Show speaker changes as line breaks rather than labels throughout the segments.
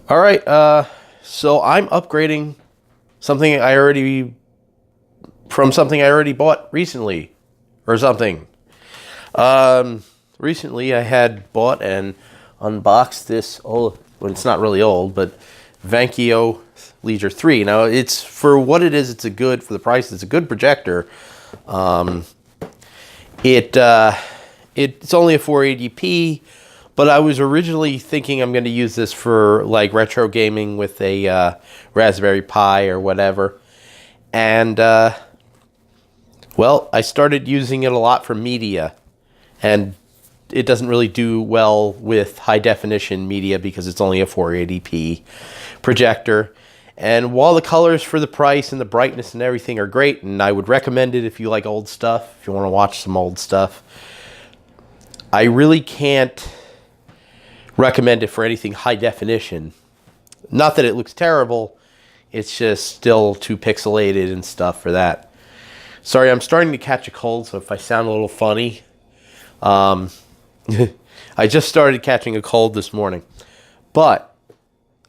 All right, so I'm upgrading something I already from something I already bought recently, or something. Recently I had bought and unboxed this old. Well, it's not really old, but Vankyo Leisure 3. Now it's for what it is. It's a good for the price. It's a good projector. Um, it's only a 480p. But I was originally thinking I'm going to use this for like retro gaming with a Raspberry Pi or whatever. And, well, I started using it a lot for media. And it doesn't really do well with high definition media because it's only a 480p projector. And while the colors for the price and the brightness and everything are great, and I would recommend it if you like old stuff, if you want to watch some old stuff, I really can't recommend it for anything high definition. Not that it looks terrible, it's just still too pixelated and stuff for that. Sorry, I'm starting to catch a cold, so if I sound a little funny, I just started catching a cold this morning. But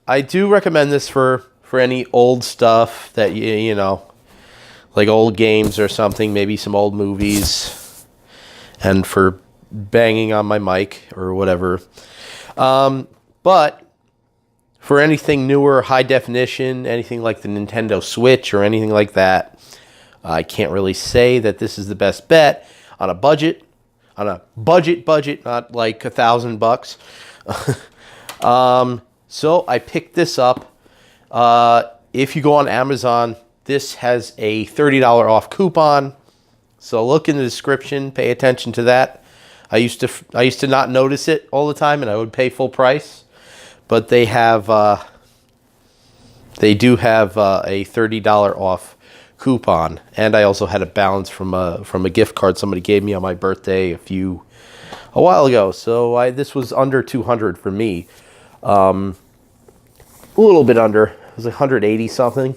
I do recommend this for any old stuff that you know, like old games or something, maybe some old movies, and for banging on my mic or whatever. But for anything newer, high definition, anything like the Nintendo Switch or anything like that, I can't really say that this is the best bet on a budget, not like $1,000. So I picked this up. If you go on Amazon, this has a $30 off coupon. So look in the description, pay attention to that. I used to not notice it all the time, and I would pay full price. But they do have a $30 off coupon, and I also had a balance from a gift card somebody gave me on my birthday a while ago. So this was under $200 for me, a little bit under. It was like 180 something,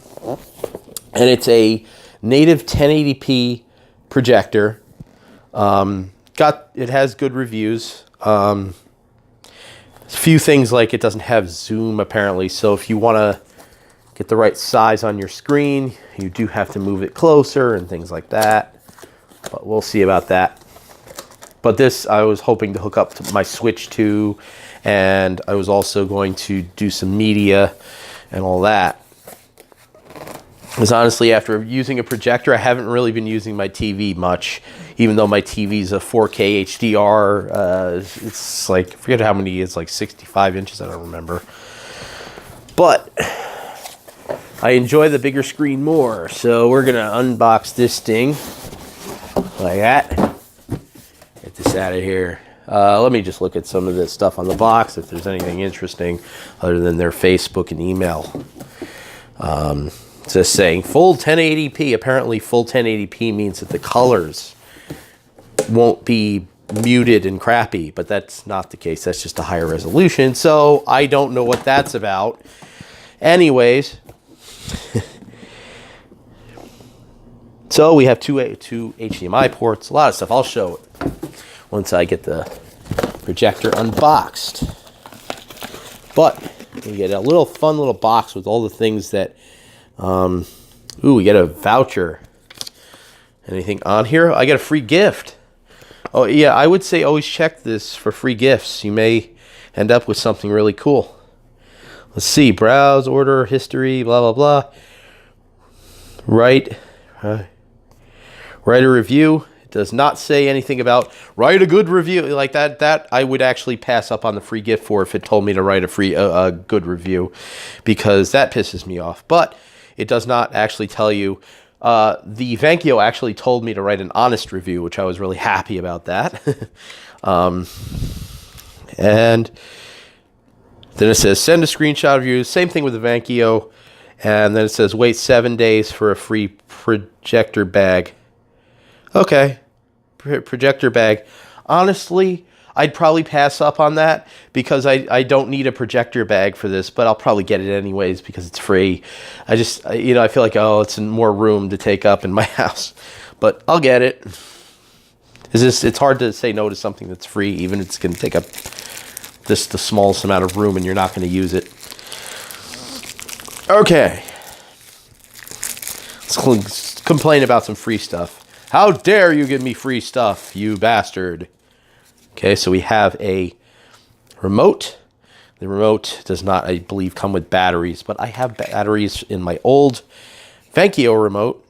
and it's a native 1080p projector. It has good reviews. A few things like it doesn't have zoom apparently, so if you want to get the right size on your screen, you do have to move it closer and things like that. But we'll see about that. But this I was hoping to hook up to my Switch to, and I was also going to do some media and all that. Because honestly, after using a projector, I haven't really been using my TV much, even though my TV's a 4K HDR. It's like, I forget how many, it's like 65 inches, I don't remember. But I enjoy the bigger screen more, so we're going to unbox this thing like that. Get this out of here. Let me just look at some of this stuff on the box, if there's anything interesting other than their Facebook and email. It's just saying full 1080p. Apparently full 1080p means that the colors won't be muted and crappy, but that's not the case. That's just a higher resolution. So I don't know what that's about. Anyways, so we have two HDMI ports, a lot of stuff. I'll show it once I get the projector unboxed. But we get a little fun little box with all the things that we get a voucher. Anything on here? I get a free gift. Oh yeah, I would say always check this for free gifts. You may end up with something really cool. Let's see, browse, order, history, blah, blah, blah. Write a review. It does not say anything about write a good review like that. That I would actually pass up on the free gift for if it told me to write a good review, because that pisses me off. But it does not actually tell you. The Vankyo actually told me to write an honest review, which I was really happy about that. And then it says send a screenshot of you. Same thing with the Vankyo. And then it says wait 7 days for a free projector bag. Okay, projector bag. Honestly, I'd probably pass up on that because I don't need a projector bag for this, but I'll probably get it anyways because it's free. I just, I feel like, oh, it's more room to take up in my house, but I'll get it. It's hard to say no to something that's free, even if it's going to take up the smallest amount of room and you're not going to use it. Okay. Let's complain about some free stuff. How dare you give me free stuff, you bastard. Okay, so we have a remote. The remote does not, I believe, come with batteries, but I have batteries in my old Vankio remote.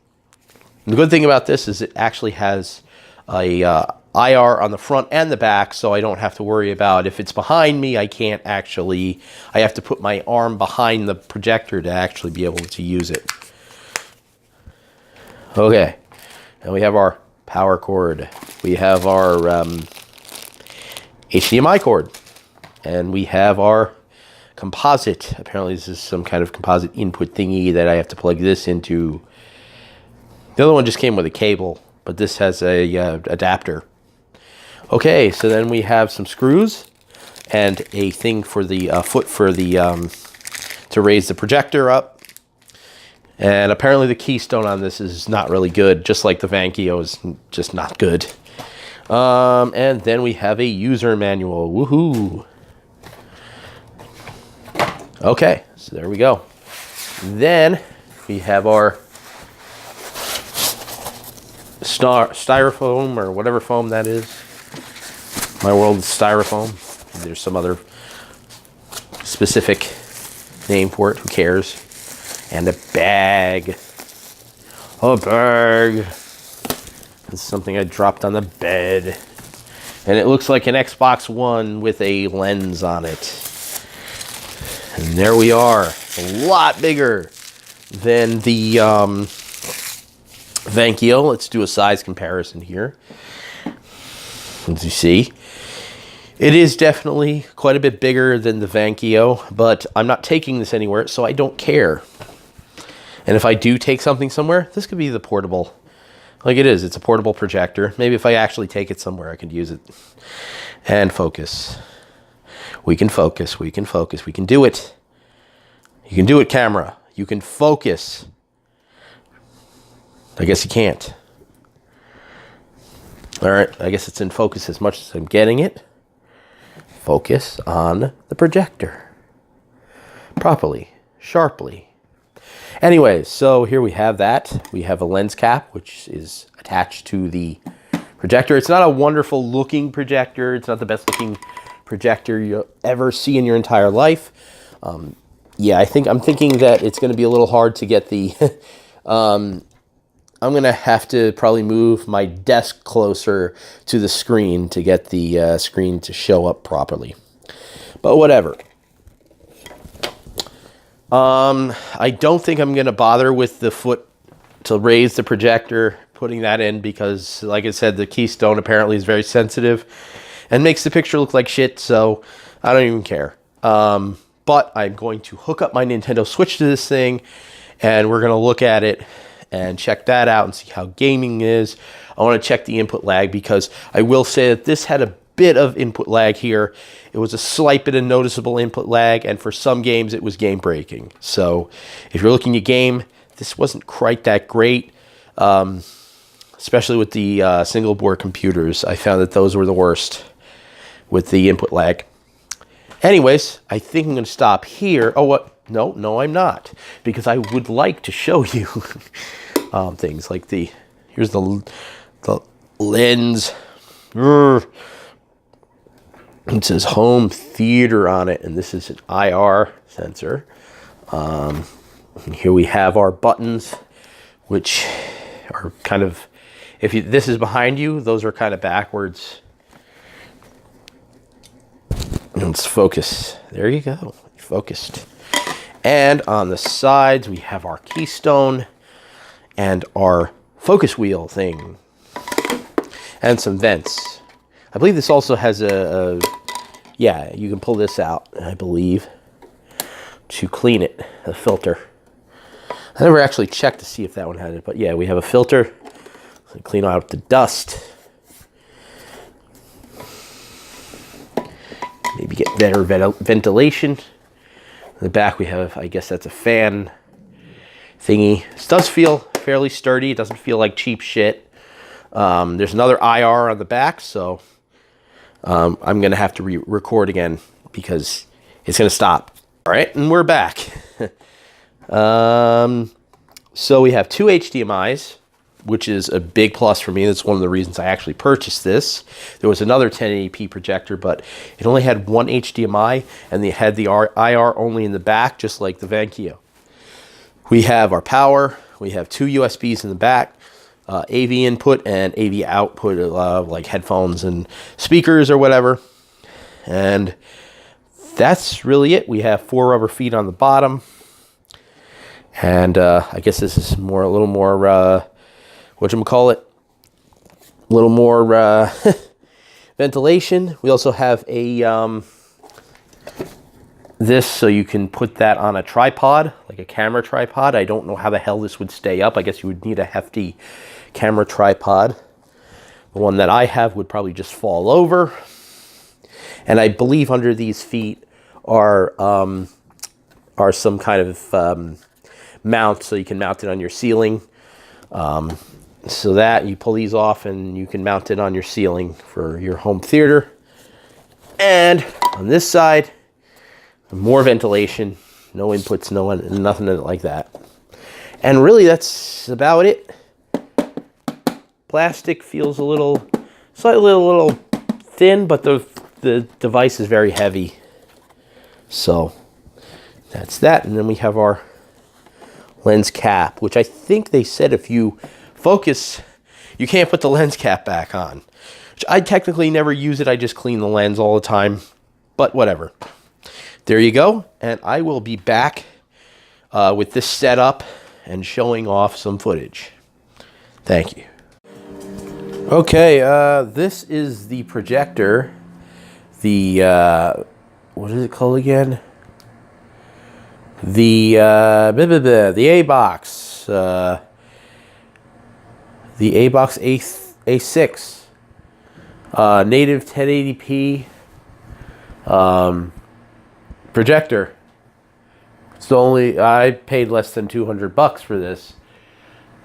And the good thing about this is it actually has a IR on the front and the back, so I don't have to worry about if it's behind me, I have to put my arm behind the projector to actually be able to use it. Okay, and we have our power cord. We have our HDMI cord. And we have our composite. Apparently this is some kind of composite input thingy that I have to plug this into. The other one just came with a cable, but this has a adapter. Okay, so then we have some screws and a thing for the foot for the to raise the projector up. And apparently the keystone on this is not really good, just like the Vankio is just not good. And then we have a user manual. Woohoo! Okay, so there we go. Then we have our styrofoam or whatever foam that is. My world is styrofoam. There's some other specific name for it. Who cares? And a bag. A bag. This is something I dropped on the bed. And it looks like an Xbox One with a lens on it. And there we are. A lot bigger than the Vankio. Let's do a size comparison here. As you see, it is definitely quite a bit bigger than the Vankio, but I'm not taking this anywhere, so I don't care. And if I do take something somewhere, this could be the portable. Like it is. It's a portable projector. Maybe if I actually take it somewhere, I could use it. And focus. We can focus. We can focus. We can do it. You can do it, camera. You can focus. I guess you can't. All right. I guess it's in focus as much as I'm getting it. Focus on the projector. Properly. Sharply. Anyways, so here we have that. We have a lens cap, which is attached to the projector. It's not a wonderful looking projector. It's not the best looking projector you'll ever see in your entire life. Yeah, I'm thinking that it's going to be a little hard to get the... I'm going to have to probably move my desk closer to the screen to get the screen to show up properly. But whatever. I don't think I'm going to bother with the foot to raise the projector, putting that in, because, like I said, the keystone apparently is very sensitive and makes the picture look like shit, so I don't even care. But I'm going to hook up my Nintendo Switch to this thing, and we're going to look at it and check that out and see how gaming is. I want to check the input lag, because I will say that this had a bit of input lag here. It was a slight bit of noticeable input lag, and for some games it was game breaking. So if you're looking at game, this wasn't quite that great, especially with the single board computers. I found that those were the worst with the input lag. Anyways, I think I'm going to stop here. Oh, what? No, I'm not, because I would like to show you things like here's the lens. It says home theater on it, and this is an IR sensor. And here we have our buttons, which are kind of, this is behind you, those are kind of backwards. Let's focus. There you go. Focused. And on the sides, we have our keystone and our focus wheel thing. And some vents. I believe this also has yeah, you can pull this out, I believe, to clean it, a filter. I never actually checked to see if that one had it, but yeah, we have a filter to clean out the dust. Maybe get better ventilation. In the back we have, I guess that's a fan thingy. This does feel fairly sturdy. It doesn't feel like cheap shit. There's another IR on the back, so I'm going to have to record again because it's going to stop. All right, and we're back. So we have two HDMIs, which is a big plus for me. That's one of the reasons I actually purchased this. There was another 1080p projector, but it only had one HDMI, and they had the IR only in the back, just like the Vankyo. We have our power. We have two USBs in the back, AV input and AV output, like headphones and speakers or whatever. And that's really it. We have 4 rubber feet on the bottom. And I guess this is a little more, whatchamacallit, a little more ventilation. We also have a this, so you can put that on a tripod, like a camera tripod. I don't know how the hell this would stay up. I guess you would need a hefty camera tripod. The one that I have would probably just fall over. And I believe under these feet are some kind of mount, so you can mount it on your ceiling. So that you pull these off and you can mount it on your ceiling for your home theater. And on this side, more ventilation, no inputs, nothing like that. And really, that's about it. Plastic feels slightly a little thin, but the device is very heavy. So that's that. And then we have our lens cap, which I think they said if you focus, you can't put the lens cap back on. Which I technically never use it. I just clean the lens all the time. But whatever. There you go, and I will be back with this setup and showing off some footage. Thank you. Okay, this is the projector. The, what is it called again? The Abox. The Abox A6. Native 1080p. Projector. I paid less than $200 for this,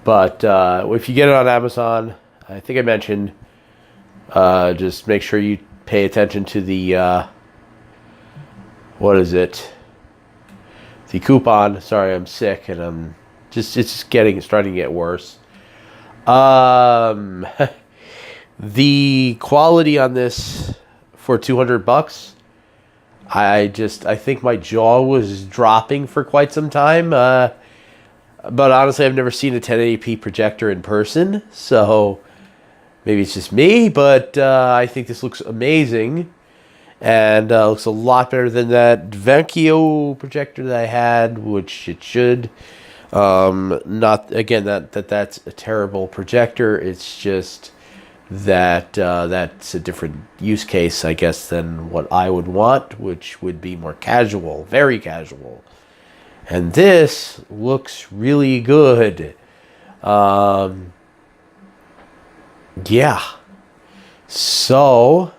but if you get it on Amazon, I think I mentioned, just make sure you pay attention to the what is it? The coupon. Sorry, I'm sick and it's just starting to get worse. The quality on this for $200. I think my jaw was dropping for quite some time. But honestly, I've never seen a 1080p projector in person, so maybe it's just me, but I think this looks amazing. And looks a lot better than that Vankyo projector that I had, which it should. Not, again, that's a terrible projector. It's just that that's a different use case, I guess, than what I would want, which would be more casual, very casual. And this looks really good. Yeah. So,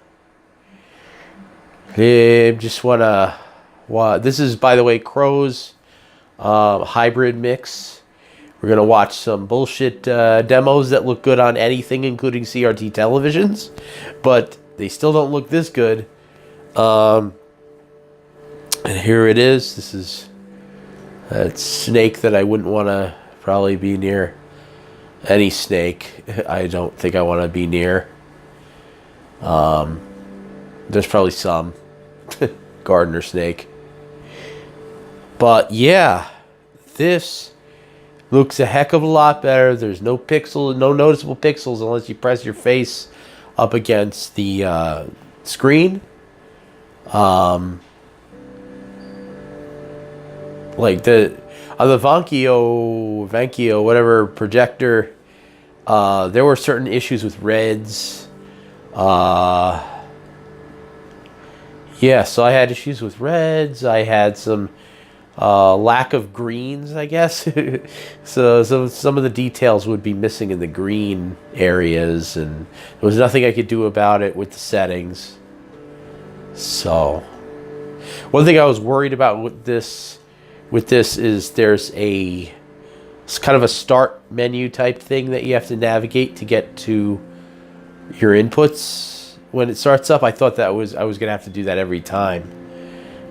just this is, by the way, Crow's hybrid mix. We're going to watch some bullshit demos that look good on anything, including CRT televisions. But they still don't look this good. And here it is. This is a snake that I wouldn't want to probably be near. Any snake I don't think I want to be near. There's probably some. Gardener snake. But yeah, this looks a heck of a lot better. There's no noticeable pixels unless you press your face up against the screen. Like on the Vankyo, whatever projector, there were certain issues with reds. Yeah, so I had issues with reds. I had some lack of greens, I guess. so some of the details would be missing in the green areas, and there was nothing I could do about it with the settings. So one thing I was worried about with this is it's kind of a start menu type thing that you have to navigate to get to your inputs when it starts up. I thought I was going to have to do that every time,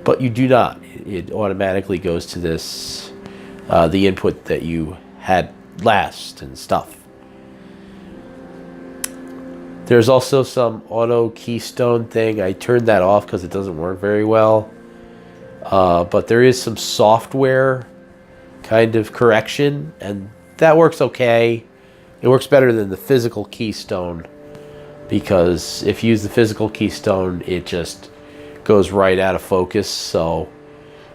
but you do not. It automatically goes to this the input that you had last and stuff. There's also some auto keystone thing. I turned that off because it doesn't work very well. But there is some software kind of correction, and that works okay. It works better than the physical keystone, because if you use the physical keystone, it just goes right out of focus. So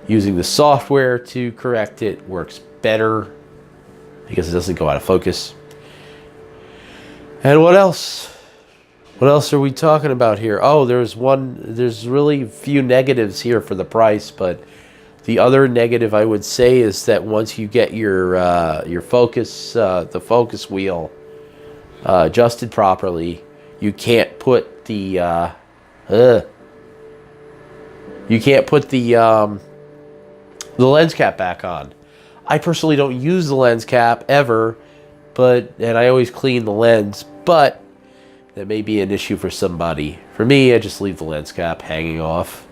using the software to correct it works better because it doesn't go out of focus. And what else? What else are we talking about here? Oh, there's really few negatives here for the price, but the other negative I would say is that once you get your focus, the focus wheel adjusted properly, you can't put the lens cap back on. I personally don't use the lens cap ever, and I always clean the lens, but that may be an issue for somebody. For me, I just leave the lens cap hanging off.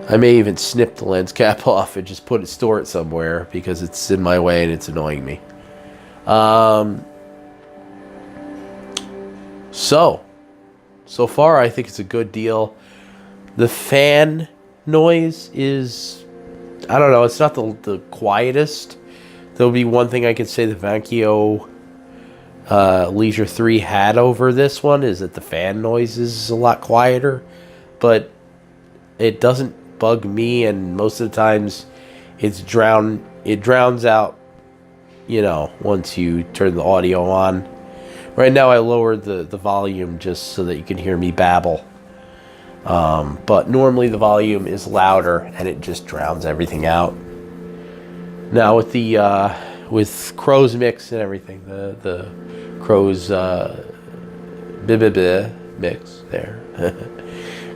I may even snip the lens cap off and just store it somewhere because it's in my way and it's annoying me. So far I think it's a good deal. The fan noise is, I don't know, it's not the quietest. There'll be one thing I could say the Vankyo Leisure 3 had over this one is that the fan noise is a lot quieter, but it doesn't bug me, and most of the times it drowns out, once you turn the audio on. Right now I lowered the volume just so that you can hear me babble, but normally the volume is louder and it just drowns everything out. Now with the with Crow's mix and everything, the Crow's mix there,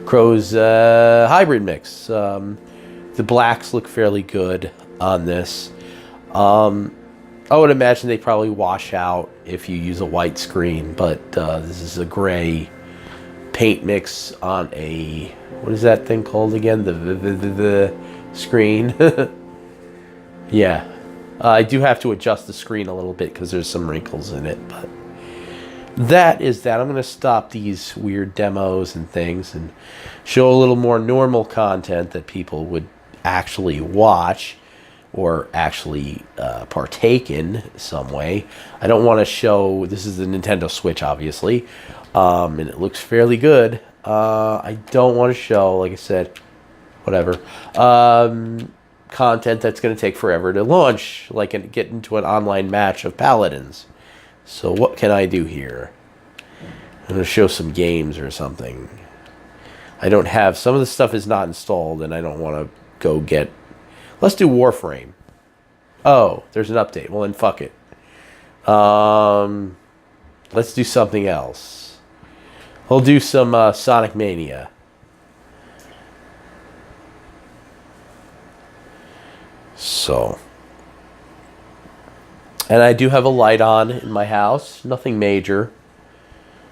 Crow's hybrid mix. The blacks look fairly good on this. I would imagine they probably wash out if you use a white screen, but this is a gray paint mix on a, what is that thing called again? The screen. Yeah. I do have to adjust the screen a little bit because there's some wrinkles in it, but that is that. I'm going to stop these weird demos and things and show a little more normal content that people would actually watch or actually partake in some way. I don't want to show, this is the Nintendo Switch, obviously, and it looks fairly good. I don't want to show, like I said, whatever, content that's going to take forever to launch, like get into an online match of paladins. So what can I do here? I'm going to show some games or something. I don't have, some of the stuff is not installed, and I don't want to go get, let's do Warframe. Oh, there's an update. Well, then fuck it. Let's do something else. We'll do some Sonic Mania. So, and I do have a light on in my house. Nothing major.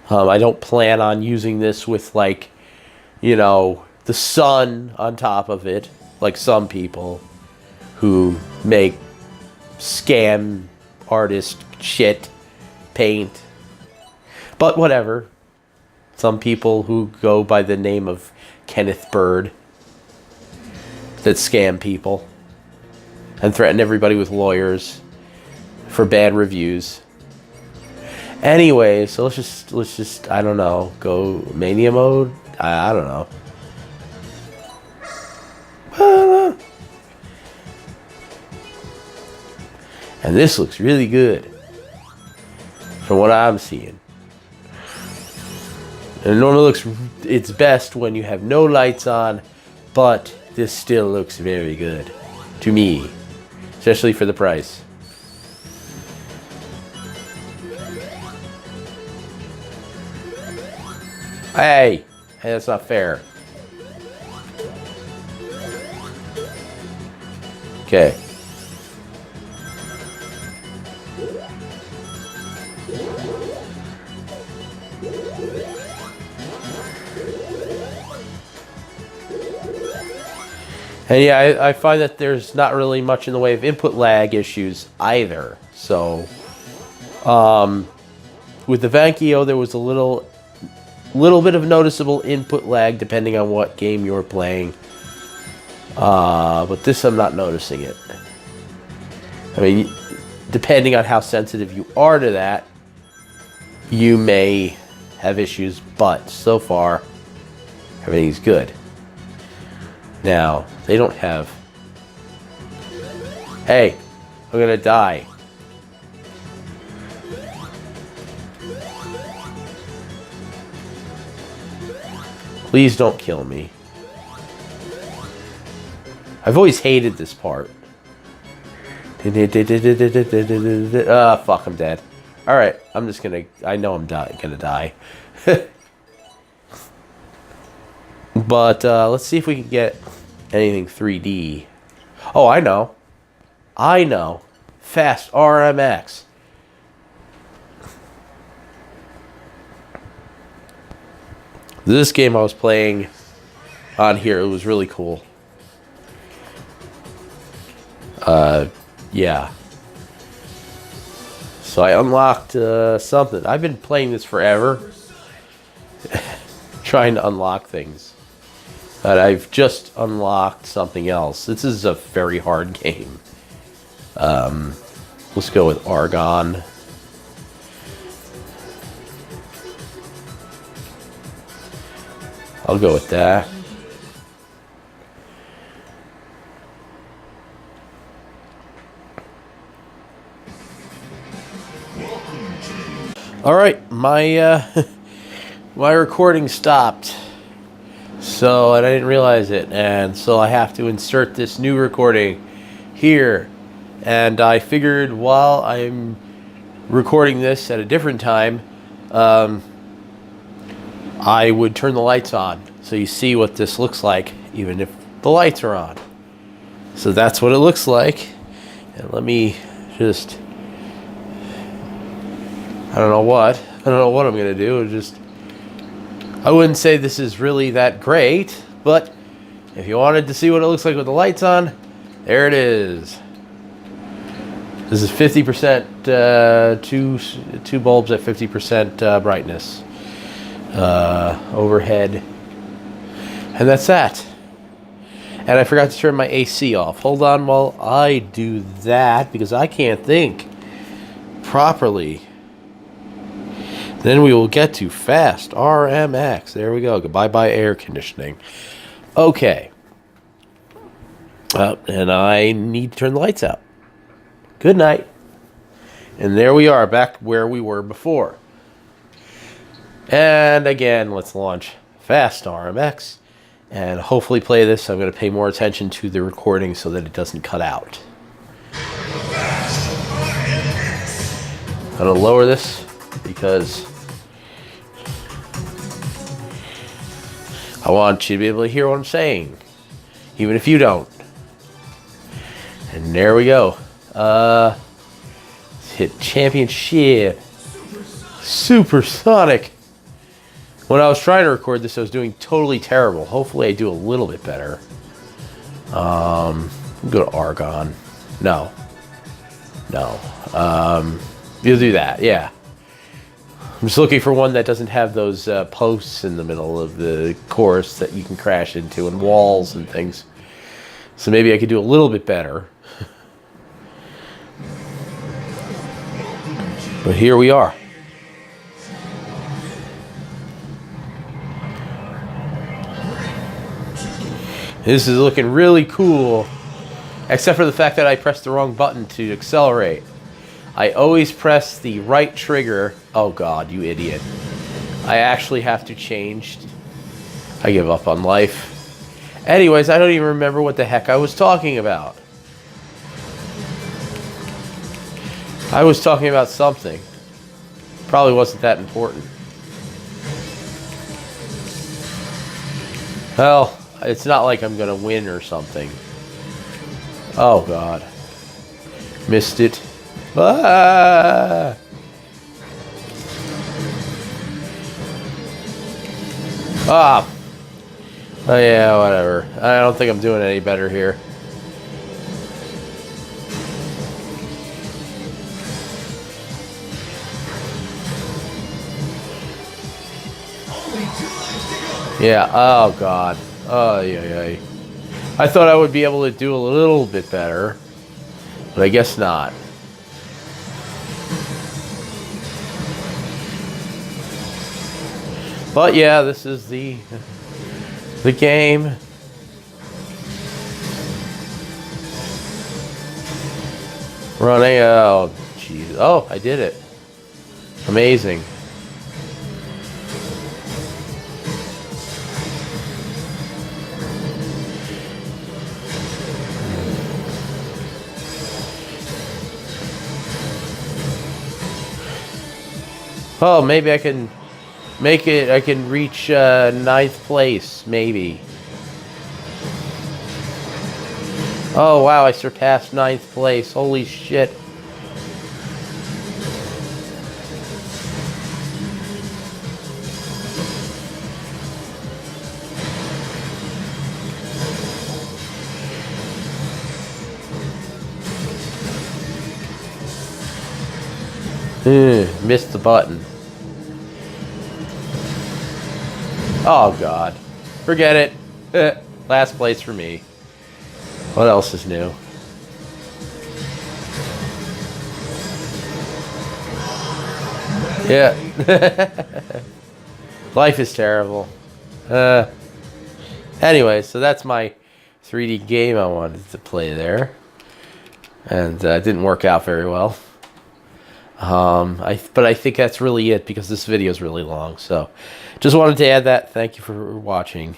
I don't plan on using this with, like, the sun on top of it, like some people who make scam artist shit paint. But whatever. Some people who go by the name of Kenneth Bird that scam people and threaten everybody with lawyers for bad reviews. Anyway, so let's just I don't know, go mania mode. I don't know. And this looks really good from what I'm seeing. And it normally looks its best when you have no lights on, but this still looks very good to me, especially for the price. Hey, that's not fair. Okay. And yeah, I find that there's not really much in the way of input lag issues either. So, with the Vankio, there was a little bit of noticeable input lag depending on what game you were playing. But this, I'm not noticing it. I mean, depending on how sensitive you are to that, you may have issues, but so far, everything's good. Now, they don't have... Hey, I'm gonna die. Please don't kill me. I've always hated this part. Ah, fuck, I'm dead. Alright, I'm just gonna... I know I'm gonna die. But, let's see if we can get anything 3D. Oh, I know. I know. Fast RMX. This game I was playing on here, it was really cool. Yeah. So I unlocked something. I've been playing this forever. Trying to unlock things. But I've just unlocked something else. This is a very hard game. Let's go with Argon. I'll go with that. All right, my my recording stopped. So, and I didn't realize it, and so I have to insert this new recording here. And I figured while I'm recording this at a different time, I would turn the lights on so you see what this looks like, even if the lights are on. So that's what it looks like. And let me just... I don't know what I'm going to do. I wouldn't say this is really that great, but if you wanted to see what it looks like with the lights on, there it is. This is 50%, two bulbs at 50% brightness. Overhead. And that's that. And I forgot to turn my AC off. Hold on while I do that, because I can't think properly. Then we will get to Fast RMX. There we go. Goodbye bye air conditioning. Okay. And I need to turn the lights out. Good night. And there we are, back where we were before. And again, let's launch Fast RMX. And hopefully play this. I'm going to pay more attention to the recording so that it doesn't cut out. I'm going to lower this because I want you to be able to hear what I'm saying, even if you don't. And there we go. Let's hit championship. Supersonic. When I was trying to record this, I was doing totally terrible. Hopefully I do a little bit better. Go to Argon. No. You'll do that, yeah. I'm just looking for one that doesn't have those posts in the middle of the course that you can crash into, and walls and things. So maybe I could do a little bit better. But here we are. This is looking really cool, except for the fact that I pressed the wrong button to accelerate. I always press the right trigger. Oh God, you idiot. I actually have to change. I give up on life. Anyways, I don't even remember what the heck I was talking about. I was talking about something. Probably wasn't that important. Well, it's not like I'm gonna win or something. Oh God. Missed it. Ah! Oh yeah, whatever. I don't think I'm doing any better here. Yeah, oh god. Oh yeah. I thought I would be able to do a little bit better, but I guess not. But yeah, this is the game. Running, oh jeez. Oh, I did it. Amazing. Oh, maybe I can make it, I can reach 9th place, maybe. Oh wow, I surpassed 9th place. Holy shit. Missed the button. Oh god. Forget it. Last place for me. What else is new? Yeah. Life is terrible. Anyway, so that's my 3D game I wanted to play there. And it didn't work out very well. But I think that's really it because this video is really long. So just wanted to add that. Thank you for watching.